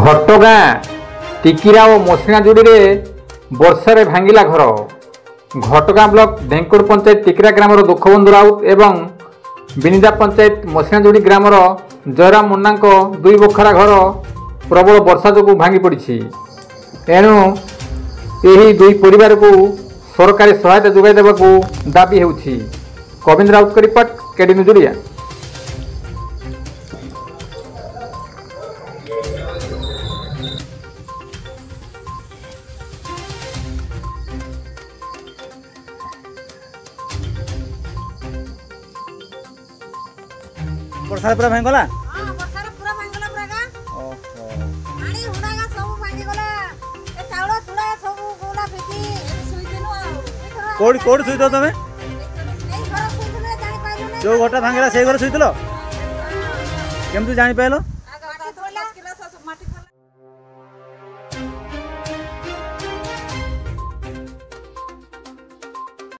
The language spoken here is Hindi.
घटगाँ टिकिरा और मसिणाजुड़ी में वर्षारे भांगिला घर। घटगाँ ब्लॉक धेंकुड़ पंचायत टिकिरा ग्रामर दुखबंधु राउत एवं बिनिदा पंचायत मसिणाजुड़ी ग्रामर जयराम मुन्ना दुई बखरा घर प्रबल वर्षा जो भांगी पड़ी। एणु यही दुई परिवार को सरकारी सहायता जोगाई देवाक दाबी होउछि। कविंद्र राउत का रिपोर्ट, केडी न्यूज ओडिया। वर्षा पूरा भांगला। हां वर्षा पूरा भांगला पूरा। ओहो पानी हुडागा सब भांगी गला। ए चावल तुला सब गोला फेकी सुई देनो। कोड कोड सुई दो तमे। नहीं घर सुई देले जानि पाइलो नै। जो घटा भांगला से घर सुई दिलो। केम तू जानि पाइलो? माटी थोड़ा किलो माटी